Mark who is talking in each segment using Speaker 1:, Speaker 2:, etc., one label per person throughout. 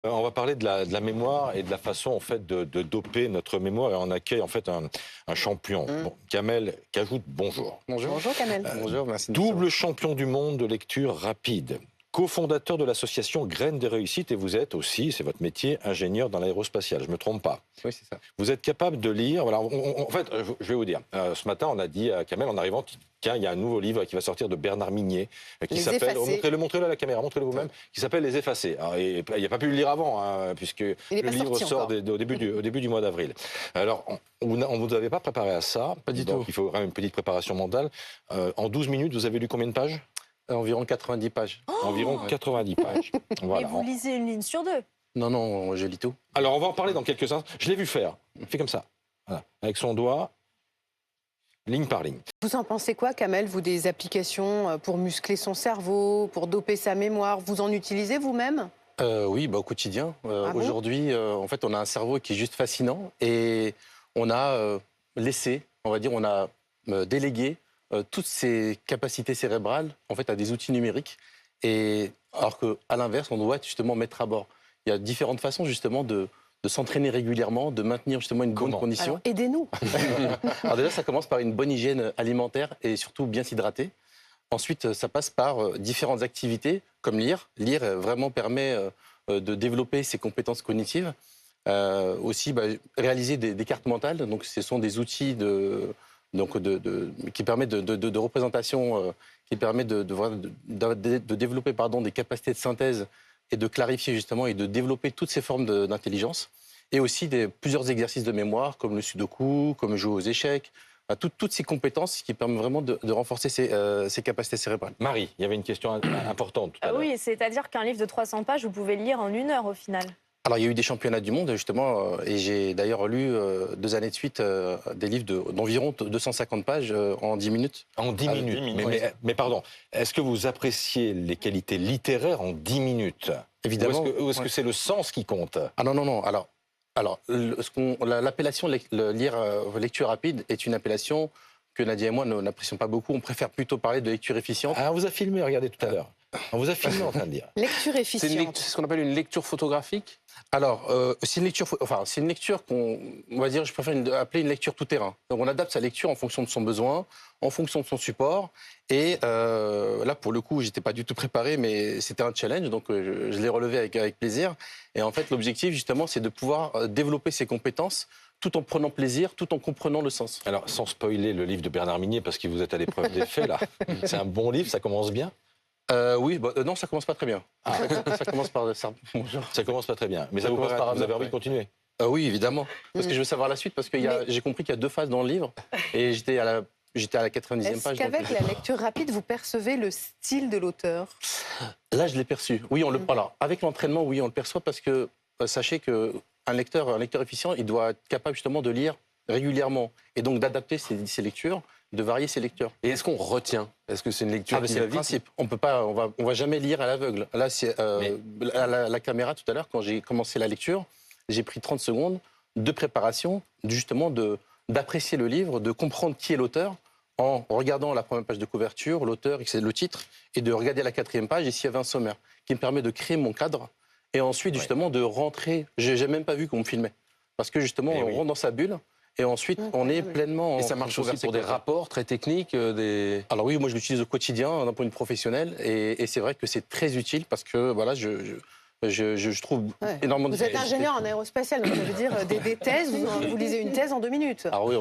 Speaker 1: On va parler de la mémoire et de la façon en fait de doper notre mémoire et on accueille en fait un champion. Bon, Kamel Kajout, bonjour.
Speaker 2: Bonjour.
Speaker 3: Bonjour Kamel.
Speaker 2: Bonjour, merci de me
Speaker 1: Double
Speaker 2: recevoir.
Speaker 1: champion du monde de lecture rapide, cofondateur de l'association Graines de réussite et vous êtes aussi, c'est votre métier, ingénieur dans l'aérospatiale. Je ne me trompe pas.
Speaker 2: Oui, c'est ça.
Speaker 1: Vous êtes capable de lire. Voilà, en fait, je vais vous dire. Ce matin, on a dit à Kamel en arrivant. Tiens, il y a un nouveau livre qui va sortir de Bernard Minier, qui
Speaker 3: Les
Speaker 1: s'appelle,
Speaker 3: Effacés.
Speaker 1: montrez-le à la caméra, montrez-le vous-même, qui s'appelle Les Effacés. Alors, il n'a pas pu le lire avant, hein, puisque
Speaker 3: est
Speaker 1: le
Speaker 3: pas
Speaker 1: livre
Speaker 3: sorti
Speaker 1: sort
Speaker 3: encore.
Speaker 1: au début du mois d'avril. Alors, on ne vous avait pas préparé à ça.
Speaker 2: Pas du
Speaker 1: Donc,
Speaker 2: tout.
Speaker 1: il faut vraiment une petite préparation mentale. En 12 minutes, vous avez lu combien de pages?
Speaker 2: Environ 90 pages.
Speaker 1: Environ 90 pages.
Speaker 4: Mais
Speaker 1: Voilà.
Speaker 4: vous lisez une ligne sur deux.
Speaker 2: Non, je lis tout.
Speaker 1: Alors, on va en parler dans quelques instants. Je l'ai vu faire. Il fait comme ça. Voilà. Avec son doigt, ligne par ligne.
Speaker 3: Vous en pensez quoi, Kamel, vous, des applications pour muscler son cerveau, pour doper sa mémoire? Vous en utilisez vous-même?
Speaker 2: Oui, au quotidien.
Speaker 3: Ah bon?
Speaker 2: Aujourd'hui, en fait, on a un cerveau qui est juste fascinant et on a laissé, on va dire, on a délégué toutes ces capacités cérébrales en fait à des outils numériques. Et alors qu'à l'inverse, on doit justement mettre à bord. Il y a différentes façons justement de s'entraîner régulièrement, de maintenir justement une bonne
Speaker 1: Comment?
Speaker 2: condition.
Speaker 3: Alors, aidez-nous.
Speaker 2: Alors déjà, ça commence par une bonne hygiène alimentaire et surtout bien s'hydrater. Ensuite, ça passe par différentes activités, comme lire. Lire vraiment permet de développer ses compétences cognitives. Aussi, réaliser des cartes mentales. Donc, ce sont des outils qui permettent de représentation, qui permettent de développer des capacités de synthèse et de clarifier justement et de développer toutes ces formes d'intelligence. Et aussi plusieurs exercices de mémoire, comme le sudoku, comme jouer aux échecs. Toutes ces compétences qui permettent vraiment de renforcer ses capacités cérébrales.
Speaker 1: Marie, il y avait une question importante tout à l'heure.
Speaker 4: Oui, c'est-à-dire qu'un livre de 300 pages, vous pouvez le lire en 1 heure au final.
Speaker 2: Alors, il y a eu des championnats du monde, justement, et j'ai d'ailleurs lu 2 années de suite des livres d'environ 250 pages en 10 minutes.
Speaker 1: En 10 minutes.
Speaker 2: 10 minutes,
Speaker 1: Mais pardon, est-ce que vous appréciez les qualités littéraires en 10 minutes?
Speaker 2: Évidemment.
Speaker 1: Ou est-ce que c'est le sens qui compte?
Speaker 2: Ah non. L'appellation lecture rapide est une appellation que Nadia et moi n'apprécions pas beaucoup. On préfère plutôt parler de lecture efficiente.
Speaker 1: Ah, on vous a filmé, regardez tout à l'heure. On vous a filmé en train de dire.
Speaker 3: Lecture efficiente.
Speaker 5: C'est ce qu'on appelle une lecture photographique.
Speaker 2: Alors, c'est une lecture qu'on va dire, je préfère appeler une lecture tout-terrain. Donc, on adapte sa lecture en fonction de son besoin, en fonction de son support. Et là, pour le coup, j'étais pas du tout préparé, mais c'était un challenge, donc je l'ai relevé avec plaisir. Et en fait, l'objectif, justement, c'est de pouvoir développer ses compétences tout en prenant plaisir, tout en comprenant le sens.
Speaker 1: Alors, sans spoiler le livre de Bernard Minier, parce que vous êtes à l'épreuve des faits, là. C'est un bon livre, ça commence bien?
Speaker 2: Oui, non, ça commence pas très bien. Ça commence par ça. Bonjour.
Speaker 1: Ça commence pas très bien. Mais ça
Speaker 2: Ça commence par
Speaker 1: vous avez
Speaker 2: un
Speaker 1: envie de continuer?
Speaker 2: Oui, évidemment. Parce que je veux savoir la suite, parce que j'ai compris qu'il y a 2 phases dans le livre, et j'étais à la 90e
Speaker 3: Est-ce
Speaker 2: page.
Speaker 3: qu'avec
Speaker 2: donc,
Speaker 3: la lecture rapide, vous percevez le style de l'auteur?
Speaker 2: Là, je l'ai perçu. Oui, alors, avec l'entraînement, oui, on le perçoit parce que sachez qu'un lecteur efficient, il doit être capable justement de lire régulièrement et donc d'adapter ses lectures, de varier ses lectures.
Speaker 5: Et est-ce qu'on retient? Est-ce que c'est une lecture qui
Speaker 2: C'est
Speaker 5: va
Speaker 2: le
Speaker 5: vite?
Speaker 2: principe. On va jamais lire à l'aveugle. Là, c'est à la caméra tout à l'heure, quand j'ai commencé la lecture, j'ai pris 30 secondes de préparation, justement d'apprécier le livre, de comprendre qui est l'auteur, en regardant la première page de couverture, l'auteur, c'est le titre, et de regarder la 4e page, et s'il y avait un sommaire, qui me permet de créer mon cadre, et ensuite, justement, de rentrer. J'ai même pas vu qu'on me filmait. Parce que, justement, on rentre dans sa bulle, et ensuite, on est pleinement...
Speaker 5: Et ça marche aussi pour des rapports très techniques, des...
Speaker 2: Alors oui, moi, je l'utilise au quotidien, d'un point de vue professionnel, et c'est vrai que c'est très utile, parce que, voilà, je trouve énormément de...
Speaker 3: Vous êtes ingénieur en aérospatial, donc ça veut dire des thèses, vous lisez une thèse en 2 minutes.
Speaker 2: Alors oui,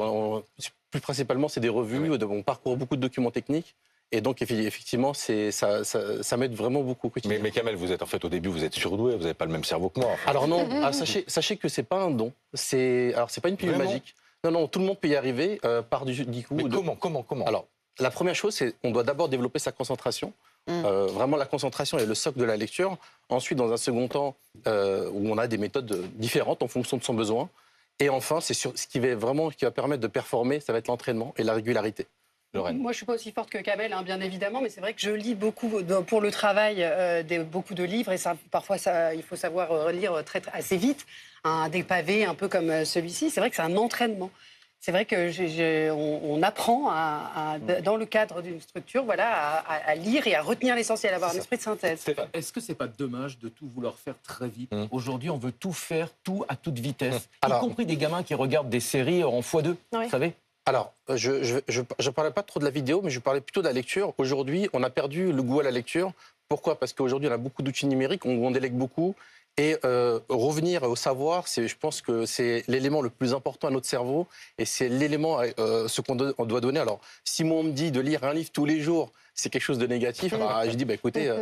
Speaker 2: plus principalement, c'est des revues, on parcourt beaucoup de documents techniques. Et donc, effectivement, ça m'aide vraiment beaucoup au quotidien.
Speaker 1: Mais Kamel, vous êtes en fait au début, vous êtes surdoué, vous n'avez pas le même cerveau que moi. Enfin.
Speaker 2: Alors non, sachez que c'est pas un don. C'est pas une pilule
Speaker 1: Vraiment
Speaker 2: magique. Non, tout le monde peut y arriver par du coup.
Speaker 1: Mais comment?
Speaker 2: Alors, la première chose, c'est qu'on doit d'abord développer sa concentration. Vraiment, la concentration est le socle de la lecture. Ensuite, dans un second temps, où on a des méthodes différentes en fonction de son besoin. Et enfin, ce qui va permettre de performer, ça va être l'entraînement et la régularité.
Speaker 1: Lorraine.
Speaker 6: Moi, je ne suis pas aussi forte que Kamel, bien évidemment, mais c'est vrai que je lis beaucoup pour le travail, beaucoup de livres, et parfois, il faut savoir lire assez vite, des pavés un peu comme celui-ci. C'est vrai que c'est un entraînement. c'est vrai que on apprend dans le cadre d'une structure, voilà, à lire et à retenir l'essentiel, à avoir un esprit de synthèse.
Speaker 7: Est-ce que c'est pas dommage de tout vouloir faire très vite? Aujourd'hui, on veut tout faire, tout à toute vitesse, y compris des gamins qui regardent des séries en x2, vous savez?
Speaker 2: Alors, je ne parlais pas trop de la vidéo, mais je parlais plutôt de la lecture. Aujourd'hui, on a perdu le goût à la lecture. Pourquoi? Parce qu'aujourd'hui, on a beaucoup d'outils numériques, on délègue beaucoup. Et revenir au savoir, je pense que c'est l'élément le plus important à notre cerveau. Et c'est l'élément, ce qu'on doit donner. Alors, si moi, on me dit de lire un livre tous les jours, c'est quelque chose de négatif, je dis, écoutez,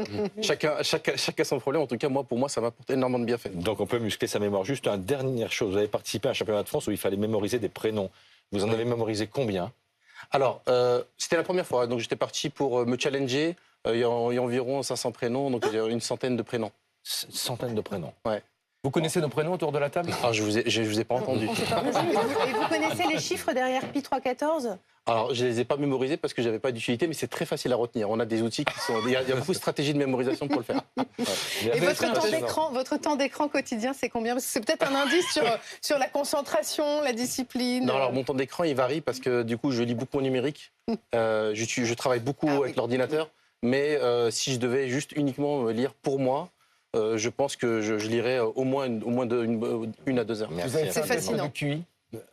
Speaker 2: chacun son problème. En tout cas, pour moi, ça m'apporte énormément de bienfaits.
Speaker 1: Donc on peut muscler sa mémoire. Juste une dernière chose, vous avez participé à un championnat de France où il fallait mémoriser des prénoms. Vous en avez mémorisé combien?
Speaker 2: Alors, c'était la première fois. Donc, j'étais parti pour me challenger. Il y a environ 500 prénoms, donc j'ai une centaine de prénoms.
Speaker 1: Une centaine de prénoms.
Speaker 2: Ouais.
Speaker 7: Vous connaissez nos prénoms autour de la table?
Speaker 2: Alors, je vous ai pas entendu.
Speaker 3: Et vous connaissez les chiffres derrière Pi 314?
Speaker 2: Alors, je les ai pas mémorisés parce que j'avais pas d'utilité, mais c'est très facile à retenir. On a des outils qui sont... Il y a beaucoup de stratégies de mémorisation pour le faire.
Speaker 3: Et votre temps d'écran quotidien, c'est combien? Parce que c'est peut-être un indice sur la concentration, la discipline.
Speaker 2: Non, alors mon temps d'écran, il varie parce que du coup, je lis beaucoup en numérique. Je travaille beaucoup avec l'ordinateur. Mais si je devais juste uniquement lire pour moi, je pense que je lirais au moins une à 2 heures.
Speaker 3: C'est fascinant.
Speaker 7: De QI?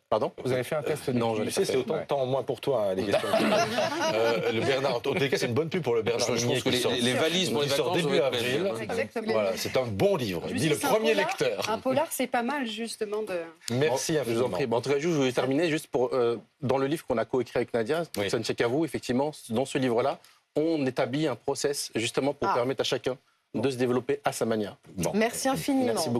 Speaker 2: Pardon?
Speaker 7: Vous avez fait un test de
Speaker 2: Non,
Speaker 7: QI?
Speaker 2: je l'ai
Speaker 1: Tu sais, c'est autant de temps en moins pour toi, les questions. Le Bernard, en tout cas, c'est une bonne pub pour le Bernard.
Speaker 5: Je pense que les valises pour les
Speaker 1: sort
Speaker 5: vacances
Speaker 1: début
Speaker 5: vont être
Speaker 1: avril.
Speaker 5: pleines.
Speaker 6: Exactement.
Speaker 1: Voilà, c'est un bon livre. Dit le premier lecteur.
Speaker 6: Un polar, c'est pas mal, justement, de...
Speaker 1: Merci
Speaker 2: Je vous en
Speaker 1: infiniment.
Speaker 2: prie. En tout cas, je voulais terminer juste pour... dans le livre qu'on a coécrit avec Nadia,
Speaker 1: Oui.
Speaker 2: Sanchekavou, effectivement, dans ce livre-là, on établit un process justement pour permettre à chacun de se développer à sa manière.
Speaker 1: Bon.
Speaker 3: Merci infiniment.
Speaker 2: Merci beaucoup.